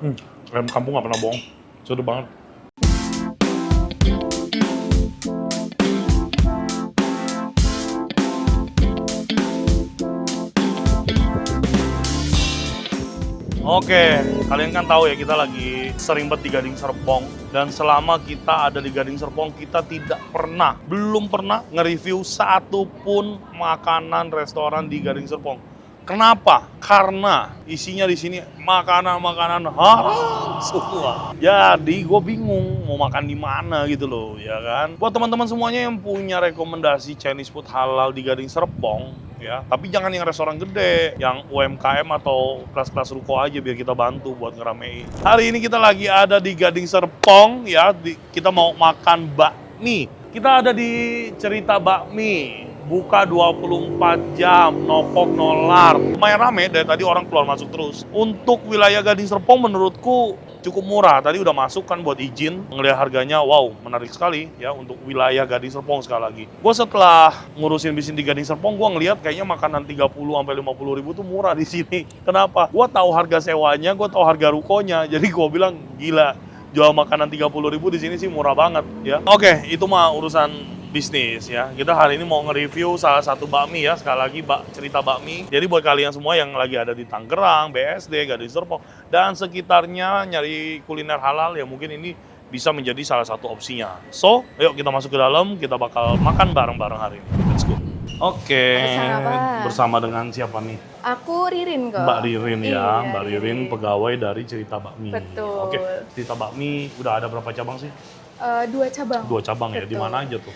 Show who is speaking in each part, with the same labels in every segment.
Speaker 1: Ayam kampung nggak pernah bohong. Seru banget. Oke, kalian kan tahu ya kita lagi sering banget di Gading Serpong. Dan selama kita ada di Gading Serpong, kita belum pernah nge-review satupun makanan restoran di Gading Serpong. Kenapa? Karena isinya di sini makanan-makanan haram semua. Jadi gue bingung mau makan di mana gitu loh, ya kan? Buat teman-teman semuanya yang punya rekomendasi Chinese food halal di Gading Serpong, ya, tapi jangan yang restoran gede, yang UMKM atau kelas-kelas ruko aja biar kita bantu buat ngeramein. Hari ini kita lagi ada di Gading Serpong, ya, kita mau makan bakmi. Kita ada di Cerita Bakmi. Buka 24 jam, nopok nolar. Lumayan rame, dari tadi orang keluar masuk terus. Untuk wilayah Gading Serpong menurutku cukup murah. Tadi udah masuk kan buat izin. Ngelihat harganya, wow, menarik sekali ya untuk wilayah Gading Serpong sekali lagi. Gue setelah ngurusin bisnis di Gading Serpong, gue ngelihat kayaknya makanan 30-50 ribu tuh murah di sini. Kenapa? Gue tahu harga sewanya, gue tahu harga rukonya. Jadi gue bilang, gila, jual makanan 30 ribu di sini sih murah banget ya. Oke, itu mah urusan bisnis ya. Kita hari ini mau nge-review salah satu bakmi ya. Sekali lagi Cerita Bakmi. Jadi buat kalian semua yang lagi ada di Tangerang, BSD, Gading Serpong dan sekitarnya nyari kuliner halal ya, mungkin ini bisa menjadi salah satu opsinya. So, ayo kita masuk ke dalam, kita bakal makan bareng-bareng hari ini. Let's go. Oke, bersama dengan siapa nih?
Speaker 2: Aku Ririn kok.
Speaker 1: Mbak Ririn ya,
Speaker 2: iya,
Speaker 1: Mbak Ririn pegawai dari Cerita Bakmi.
Speaker 2: Betul.
Speaker 1: Oke, Cerita Bakmi udah ada berapa cabang sih?
Speaker 2: 2 cabang.
Speaker 1: 2 cabang ya,
Speaker 2: Betul.
Speaker 1: di mana aja tuh?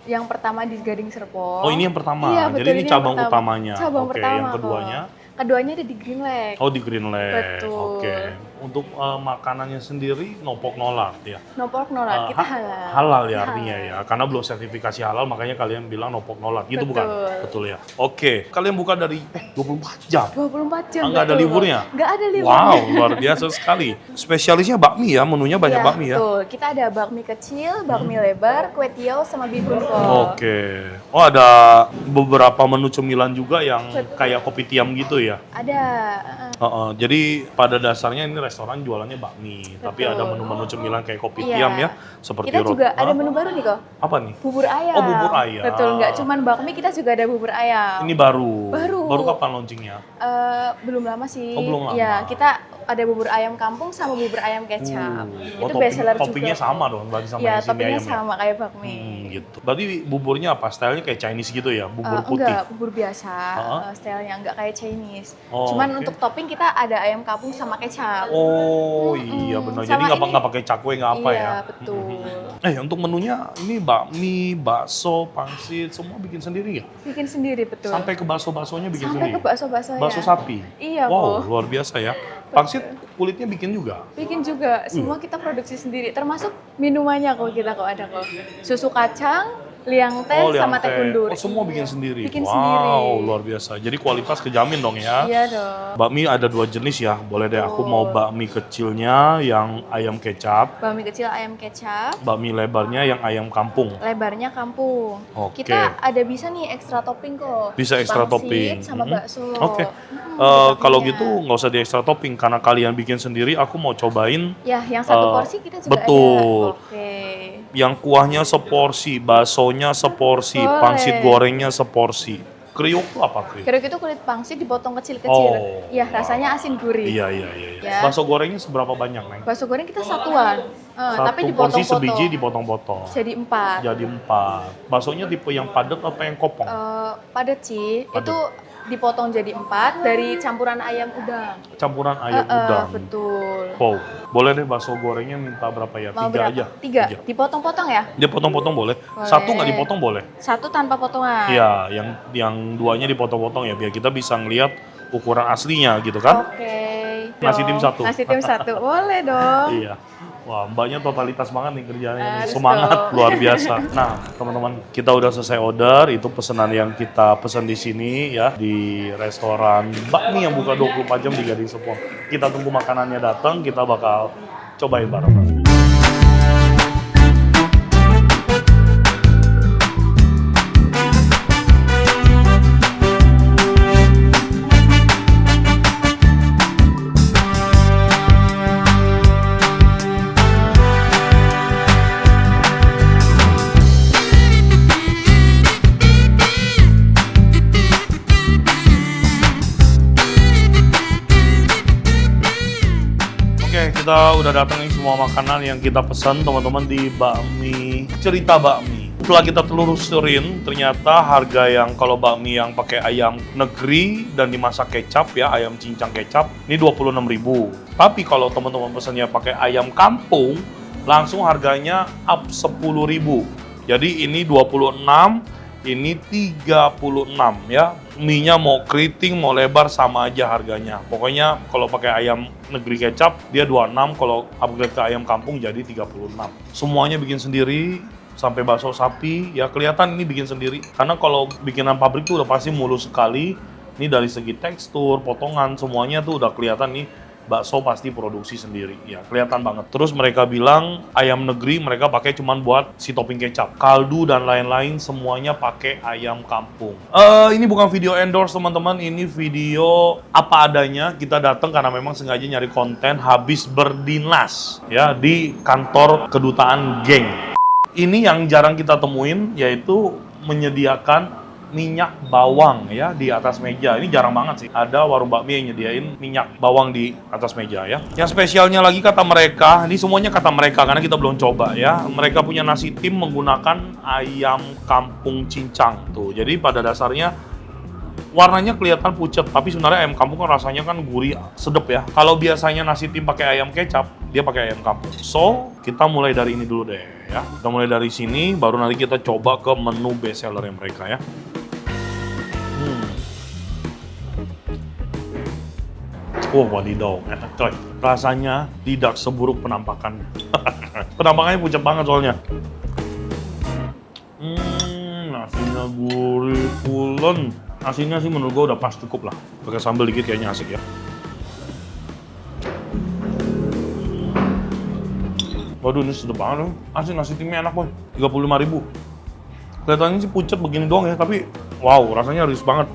Speaker 2: Yang pertama di Gading Serpong.
Speaker 1: Oh, ini yang pertama.
Speaker 2: Iya,
Speaker 1: Jadi
Speaker 2: betul,
Speaker 1: ini cabang utamanya.
Speaker 2: Cabang
Speaker 1: Oke,
Speaker 2: pertama.
Speaker 1: yang keduanya?
Speaker 2: Keduanya ada di Green Lake.
Speaker 1: Oh, di Green Lake.
Speaker 2: Betul.
Speaker 1: Oke. Untuk makanannya sendiri nopok nolak ya.
Speaker 2: Nopok nolak, kita halal.
Speaker 1: Halal ya artinya ya. Karena belum sertifikasi halal makanya kalian bilang nopok nolak. Gitu
Speaker 2: Betul.
Speaker 1: bukan? Betul ya. Oke. Kalian buka dari 24 jam.
Speaker 2: 24 jam.
Speaker 1: Nggak ada
Speaker 2: betul.
Speaker 1: liburnya?
Speaker 2: Nggak ada liburnya.
Speaker 1: Wow, luar biasa sekali. Spesialisnya bakmi ya, menunya banyak bakmi ya.
Speaker 2: Betul. Kita ada bakmi kecil, bakmi lebar, kue tiaw, sama bihun kok.
Speaker 1: Oke. Oh, ada beberapa menu cemilan juga yang kayak kopi tiam gitu ya.
Speaker 2: Ada.
Speaker 1: Jadi pada dasarnya ini restoran jualannya bakmi, tapi ada menu-menu cemilan kayak kopi tiam ya, seperti
Speaker 2: kita juga ada menu baru nih kok.
Speaker 1: Apa nih?
Speaker 2: Bubur ayam.
Speaker 1: Oh, bubur ayam.
Speaker 2: Betul, nggak cuman bakmi, kita juga ada bubur ayam.
Speaker 1: Ini baru.
Speaker 2: Baru
Speaker 1: Kapan launchingnya?
Speaker 2: Belum lama sih.
Speaker 1: Oh, belum lama.
Speaker 2: Ya, kita ada bubur ayam kampung sama bubur ayam kecap. Itu best seller juga.
Speaker 1: Toppingnya sama dong, berarti sama
Speaker 2: ya,
Speaker 1: isi
Speaker 2: toppingnya
Speaker 1: ayam
Speaker 2: sama kayak bakmi.
Speaker 1: Gitu. Berarti buburnya apa? Stylenya kayak Chinese gitu ya? Bubur putih?
Speaker 2: Enggak, bubur biasa. Stylenya enggak kayak Chinese. Cuman untuk topping kita ada ayam kampung sama kecap.
Speaker 1: Oh iya benar. Jadi nggak pakai cakwe nggak apa ya?
Speaker 2: Iya betul.
Speaker 1: Untuk menunya ini bakmi, bakso, pangsit semua bikin sendiri ya?
Speaker 2: Bikin sendiri betul.
Speaker 1: Sampai ke bakso-baksonya bikin sendiri?
Speaker 2: Sampai ke bakso-baksonya.
Speaker 1: Bakso sapi?
Speaker 2: Iya
Speaker 1: wow,
Speaker 2: kok.
Speaker 1: luar biasa ya. Pangsit kulitnya bikin juga?
Speaker 2: Bikin juga. Semua kita produksi sendiri. Termasuk minumannya kok kita kok ada kok. Susu kacang, liang teh, sama teh kundur.
Speaker 1: Oh, semua bikin sendiri?
Speaker 2: Bikin
Speaker 1: wow,
Speaker 2: sendiri.
Speaker 1: luar biasa. Jadi kualitas kejamin dong ya?
Speaker 2: Iya dong.
Speaker 1: Bakmi ada 2 jenis ya. Boleh deh, aku mau bakmi kecilnya yang ayam kecap.
Speaker 2: Bakmi kecil ayam kecap.
Speaker 1: Bakmi lebarnya yang ayam kampung.
Speaker 2: Lebarnya kampung.
Speaker 1: Oke.
Speaker 2: Kita ada bisa nih ekstra topping kok.
Speaker 1: Bisa ekstra
Speaker 2: Pangsit
Speaker 1: topping.
Speaker 2: sama bakso.
Speaker 1: Oke. Kalau gitu nggak usah di ekstra topping karena kalian bikin sendiri. Aku mau cobain.
Speaker 2: Ya, yang satu porsi kita juga
Speaker 1: betul.
Speaker 2: ada. Oke.
Speaker 1: Yang kuahnya seporsi, baksonya seporsi,
Speaker 2: Boleh.
Speaker 1: pangsit gorengnya seporsi. Kriuk itu apa kriuk?
Speaker 2: Kriuk itu kulit pangsit dipotong kecil-kecil.
Speaker 1: Oh.
Speaker 2: Ya, rasanya asin gurih.
Speaker 1: Iya.
Speaker 2: Ya.
Speaker 1: Bakso gorengnya seberapa banyak, Neng?
Speaker 2: Bakso goreng kita satuan. Tapi
Speaker 1: Satu porsi sebiji dipotong-potong.
Speaker 2: Jadi 4.
Speaker 1: Jadi 4. Baksonya tipe yang padat apa yang kopong?
Speaker 2: Padat sih.
Speaker 1: Padat.
Speaker 2: Itu dipotong jadi 4 dari campuran ayam udang.
Speaker 1: Campuran ayam udang.
Speaker 2: Betul.
Speaker 1: Wow. Boleh deh bakso gorengnya minta berapa ya?
Speaker 2: Mau
Speaker 1: 3
Speaker 2: berapa?
Speaker 1: aja.
Speaker 2: 3. Dipotong-potong ya?
Speaker 1: Dia potong-potong boleh. Satu nggak dipotong boleh?
Speaker 2: Satu tanpa potongan.
Speaker 1: Iya, yang duanya dipotong-potong ya biar kita bisa ngelihat ukuran aslinya gitu kan?
Speaker 2: Oke.
Speaker 1: Nasi tim 1.
Speaker 2: Nasi tim 1. Boleh dong.
Speaker 1: Iya. Wah, mbaknya totalitas banget nih kerjanya.
Speaker 2: Harus
Speaker 1: Semangat
Speaker 2: dong.
Speaker 1: luar biasa. Nah, teman-teman, kita udah selesai order. Itu pesanan yang kita pesan di sini ya di restoran bakmi yang buka 24 jam di Gading Serpong. Kita tunggu makanannya datang, kita bakal cobain bareng-bareng. kita udah datang nih semua makanan yang kita pesan teman-teman di Bakmi Cerita Bakmi. Setelah kita telusurin, ternyata harga yang kalau bakmi yang pakai ayam negeri dan dimasak kecap ya, ayam cincang kecap, ini 26.000. Tapi kalau teman-teman pesannya pakai ayam kampung, langsung harganya up 10.000. Jadi ini 26, ini 36 ya. Mie-nya mau keriting, mau lebar sama aja harganya. Pokoknya kalau pakai ayam negeri kecap dia 26, kalau upgrade ke ayam kampung jadi 36. Semuanya bikin sendiri. Sampai bakso sapi, ya kelihatan ini bikin sendiri. Karena kalau bikinan pabrik tuh udah pasti mulus sekali. Ini dari segi tekstur, potongan, semuanya tuh udah kelihatan nih bakso pasti produksi sendiri. Ya kelihatan banget. Terus mereka bilang ayam negeri mereka pakai cuman buat si topping kecap. Kaldu dan lain-lain semuanya pakai ayam kampung. Ini bukan video endorse teman-teman, ini video apa adanya. Kita datang karena memang sengaja nyari konten habis berdinas ya di kantor kedutaan Genk. Ini yang jarang kita temuin, yaitu menyediakan minyak bawang ya di atas meja. Ini jarang banget sih. Ada warung bakmi yang nyediain minyak bawang di atas meja ya. Yang spesialnya lagi kata mereka, ini semuanya kata mereka karena kita belum coba ya. Mereka punya nasi tim menggunakan ayam kampung cincang tuh. Jadi pada dasarnya warnanya kelihatan pucat, tapi sebenarnya ayam kampung kan rasanya kan gurih, sedep ya. Kalau biasanya nasi tim pakai ayam kecap, dia pakai ayam kampung. So, kita mulai dari ini dulu deh ya. Kita mulai dari sini, baru nanti kita coba ke menu best seller mereka ya. Wadidaw, enak coy. Rasanya tidak seburuk penampakannya. Penampakannya pucat banget soalnya. Nasinya gurih, pulen. Nasinya sih menurut gue udah pas cukup lah. Pakai sambal dikit kayaknya asik ya. Waduh ini sedap banget. Asik nasi timnya enak boy. 35.000. Kelihatannya sih pucat begini doang ya, tapi wow rasanya ris banget.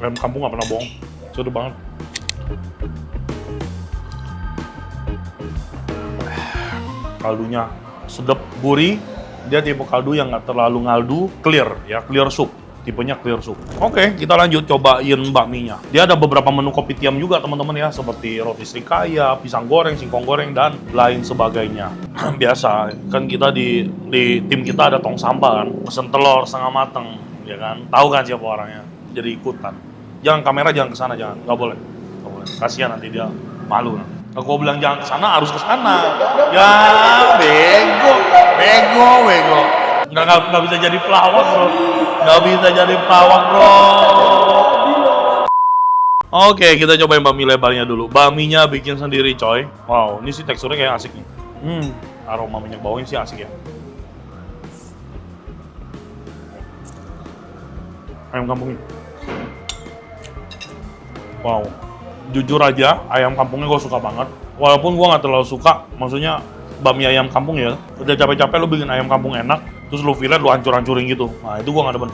Speaker 1: Ayam kampung gak pernah bohong. Sedap banget. Kaldunya sedap, gurih. Dia tipe kaldu yang nggak terlalu ngaldu, clear ya, clear soup. Tipenya clear soup. Oke, kita lanjut cobain bakminya. Dia ada beberapa menu kopitiam juga teman-teman ya, seperti roti srikaya, pisang goreng, singkong goreng, dan lain sebagainya. Biasa, kan kita di tim kita ada tong sampah kan, pesen telur setengah mateng, ya kan. Tahu kan siapa orangnya, jadi ikutan. Jangan kamera, jangan kesana, jangan, nggak boleh. Nggak boleh. Kasihan nanti dia malu. Aku bilang jangan ke sana, harus ke sana. Ya, bego. Nggak bisa jadi pelawak, bro. Nggak bisa jadi pelawak, bro. Oke, kita cobain bakmi lebarnya dulu. Bakminya bikin sendiri, coy. Wow, ini sih teksturnya kayak asik nih. Aroma minyak bawangnya sih asik ya. Ayam kampungnya. Wow. Jujur aja, ayam kampungnya gue suka banget. Walaupun gue nggak terlalu suka, maksudnya bakmi ayam kampung ya. Udah capek-capek lu bikin ayam kampung enak, terus lu fillet lu hancur-hancurin gitu. Nah itu gue nggak demen.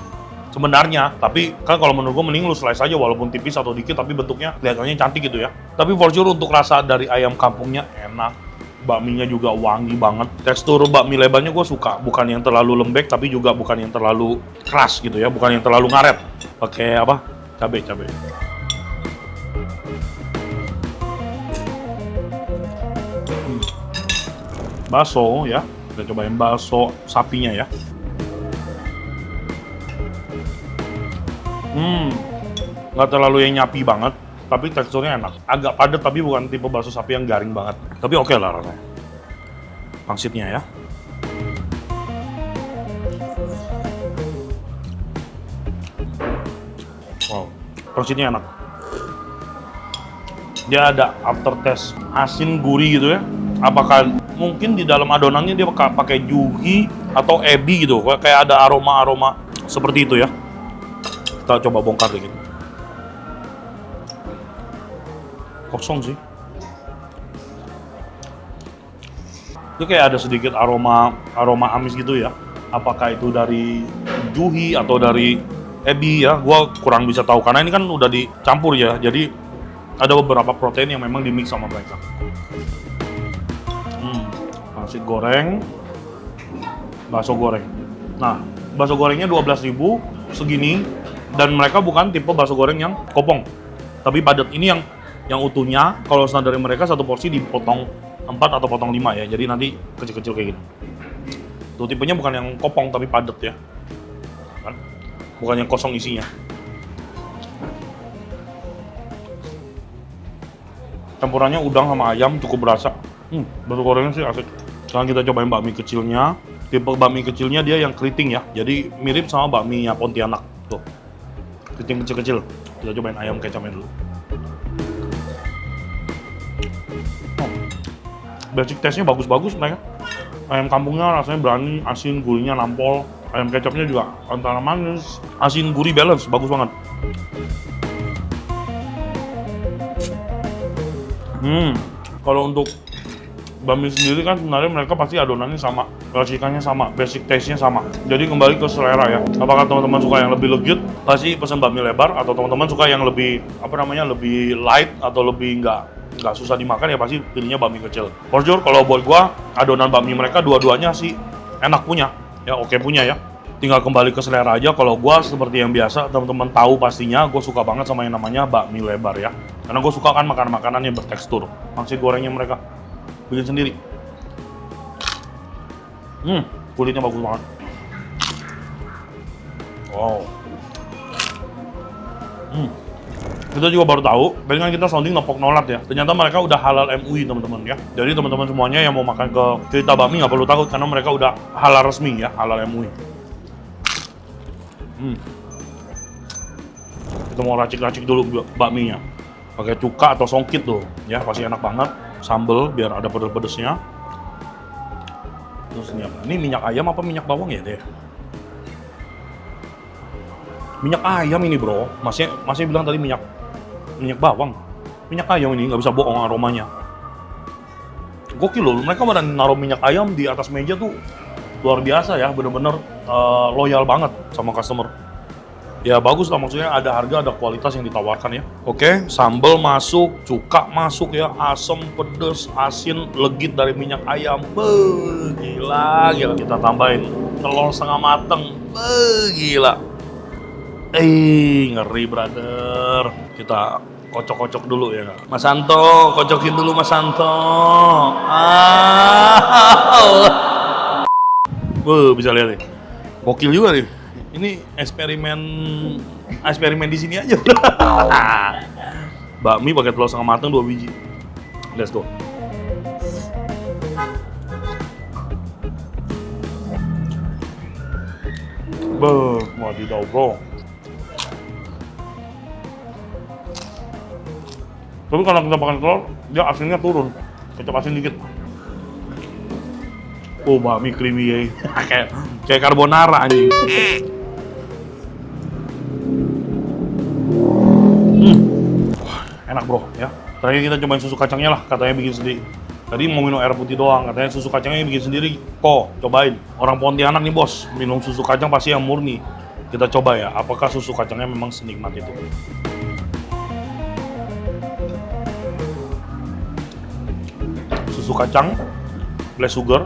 Speaker 1: Sebenarnya, tapi kan kalau menurut gue mending lu slice aja walaupun tipis atau dikit, tapi bentuknya kelihatannya cantik gitu ya. Tapi for sure untuk rasa dari ayam kampungnya enak. Bakminya juga wangi banget. Tekstur bakmi lebarnya gue suka. Bukan yang terlalu lembek, tapi juga bukan yang terlalu keras gitu ya. Bukan yang terlalu ngaret. Pakai apa? Cabai. Bakso ya, kita cobain bakso sapinya ya. Nggak terlalu yang nyapi banget, tapi teksturnya enak. Agak padat tapi bukan tipe bakso sapi yang garing banget. Tapi oke lah rasanya. Pangsitnya ya. Wow, pangsitnya enak. Dia ada aftertaste asin gurih gitu ya. Apakah mungkin di dalam adonannya dia pakai juhi atau ebi gitu, kayak ada aroma seperti itu ya. Kita coba bongkar dikit. Kosong sih. Itu kayak ada sedikit aroma amis gitu ya. Apakah itu dari juhi atau dari ebi ya? Gua kurang bisa tahu karena ini kan udah dicampur ya. Jadi ada beberapa protein yang memang dimix sama mereka. Nasi goreng, bakso goreng. Nah, bakso gorengnya 12.000 segini, dan mereka bukan tipe bakso goreng yang kopong, tapi padat. Ini yang yang utuhnya. Kalau standar dari mereka satu porsi dipotong 4 atau potong 5 ya. Jadi nanti kecil-kecil kayak gini. Tuh tipenya bukan yang kopong tapi padat ya. Kan? Bukan yang kosong isinya. Campurannya udang sama ayam cukup berasa. Baru gorengnya sih asik. Sekarang kita cobain bakmi kecilnya. Tipe bakmi kecilnya dia yang keriting ya. Jadi mirip sama bakminya Pontianak. Tuh. Keriting kecil-kecil. Kita cobain ayam kecapnya dulu. Basic taste-nya bagus-bagus mereka. Ayam kampungnya rasanya berani, asin, gurihnya nampol. Ayam kecapnya juga antara manis, asin, gurih, balance. Bagus banget. Kalau untuk bakmi sendiri kan sebenarnya mereka pasti adonannya sama, racikannya sama, basic taste-nya sama. Jadi kembali ke selera ya. Apakah teman-teman suka yang lebih legit, pasti pesan bakmi lebar, atau teman-teman suka yang lebih lebih light atau lebih nggak susah dimakan ya pasti pilihnya bakmi kecil. For sure kalau buat gua adonan bakmi mereka dua-duanya sih enak punya, ya oke punya ya. Tinggal kembali ke selera aja. Kalau gua seperti yang biasa, teman-teman tahu pastinya gua suka banget sama yang namanya bakmi lebar ya. Karena gua suka kan makan makanan yang bertekstur. Pangsit gorengnya mereka bikin sendiri. Kulitnya bagus banget. Wow. Kita juga baru tahu, tadi kan kita sounding Nopok Nolat ya. Ternyata mereka udah halal MUI teman-teman ya. Jadi teman-teman semuanya yang mau makan ke Cerita Bakmi nggak perlu takut karena mereka udah halal resmi ya, halal MUI. Kita mau racik-racik dulu bakminya. Pakai cuka atau songkit tuh, ya pasti enak banget. Sambel biar ada pedes-pedesnya. Terus ini apa? Ini minyak ayam apa minyak bawang ya deh? Minyak ayam ini bro. Masih bilang tadi minyak bawang. Minyak ayam ini nggak bisa bohong aromanya. Gokil loh, mereka berani naruh minyak ayam di atas meja tuh luar biasa ya, bener-bener loyal banget sama customer. Ya bagus lah, maksudnya ada harga, ada kualitas yang ditawarkan ya. Oke, sambal masuk, cuka masuk ya, asam, pedes, asin, legit dari minyak ayam. Gila. Kita tambahin telur setengah mateng. Gila. Ngeri brother. Kita kocok-kocok dulu ya. Mas Santo, kocokin dulu Mas Santo. Bisa lihat nih. Gokil juga nih. Ini eksperimen di sini aja. Bakmi pakai telur setengah matang 2 biji. Let's go. Wadidaw bro. Tapi kalau kita pakai telur, dia asinnya turun. Kecap asin dikit. Bakmi creamy ya. kayak carbonara anjing. Enak bro ya. Terakhir kita cobain susu kacangnya lah, katanya bikin sendiri. Tadi mau minum air putih doang, katanya susu kacangnya bikin sendiri. Cobain. Orang Pontianak nih bos, minum susu kacang pasti yang murni. Kita coba ya, apakah susu kacangnya memang senikmat itu. Susu kacang, less sugar.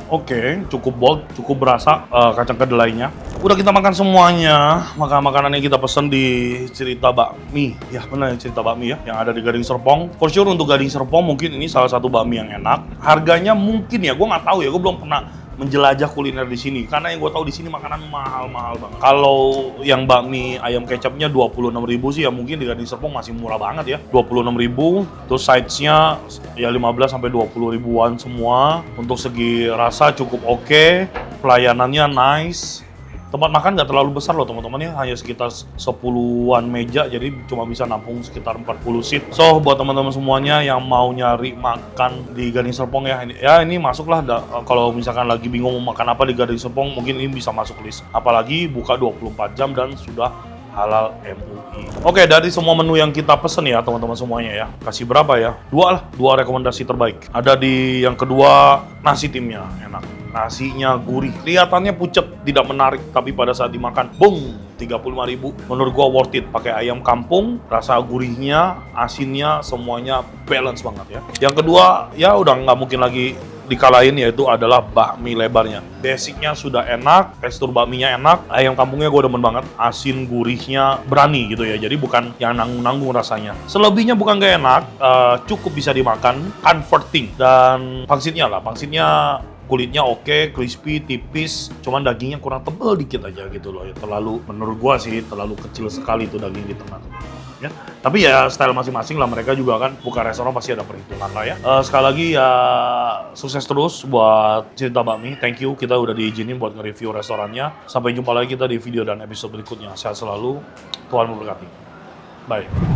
Speaker 1: Oke, cukup bold, cukup berasa kacang kedelainya. Udah kita makan semuanya, makanan yang kita pesen di Cerita Bakmi. Ya benar ya, Cerita Bakmi ya, yang ada di Gading Serpong. For sure untuk Gading Serpong mungkin ini salah satu bakmi yang enak. Harganya mungkin ya, gue nggak tahu ya, gue belum pernah menjelajah kuliner di sini. Karena yang gue tahu di sini makanan mahal-mahal banget. Kalau yang bakmi ayam kecapnya 26.000 sih ya mungkin di Gading Serpong masih murah banget ya. 26.000. Terus sides-nya ya 15 sampai 20 ribuan semua. Untuk segi rasa cukup oke. Pelayanannya nice. Tempat makan nggak terlalu besar loh teman-teman ya, hanya sekitar 10-an meja, jadi cuma bisa nampung sekitar 40 seat. So buat teman-teman semuanya yang mau nyari makan di Gading Serpong ya ini masuklah. Kalau misalkan lagi bingung mau makan apa di Gading Serpong, mungkin ini bisa masuk list. Apalagi buka 24 jam dan sudah halal MUI. Oke, dari semua menu yang kita pesen ya teman-teman semuanya ya, kasih berapa ya? 2 rekomendasi terbaik. Ada di yang kedua, nasi timnya enak. Nasinya gurih, kelihatannya pucet, tidak menarik, tapi pada saat dimakan, 35.000. Menurut gua worth it. Pakai ayam kampung, rasa gurihnya, asinnya, semuanya balance banget ya. Yang kedua, ya udah nggak mungkin lagi dikalahin yaitu adalah bakmi lebarnya. Basicnya sudah enak, tekstur bakminya enak, ayam kampungnya gue demen banget, asin gurihnya berani gitu ya, jadi bukan yang nanggung-nanggung rasanya. Selebihnya bukan gak enak, cukup bisa dimakan, comforting. Dan pangsitnya kulitnya oke, crispy, tipis, cuman dagingnya kurang tebal dikit aja gitu loh. Terlalu, menurut gua sih, terlalu kecil sekali tuh daging di tengah. Ya. Tapi ya style masing-masing lah, mereka juga kan buka restoran pasti ada perhitungan lah ya. Sekali lagi ya sukses terus buat Cinta Bakmi, thank you kita udah diizinin buat nge-review restorannya. Sampai jumpa lagi kita di video dan episode berikutnya. Sehat selalu, Tuhan memberkati. Bye.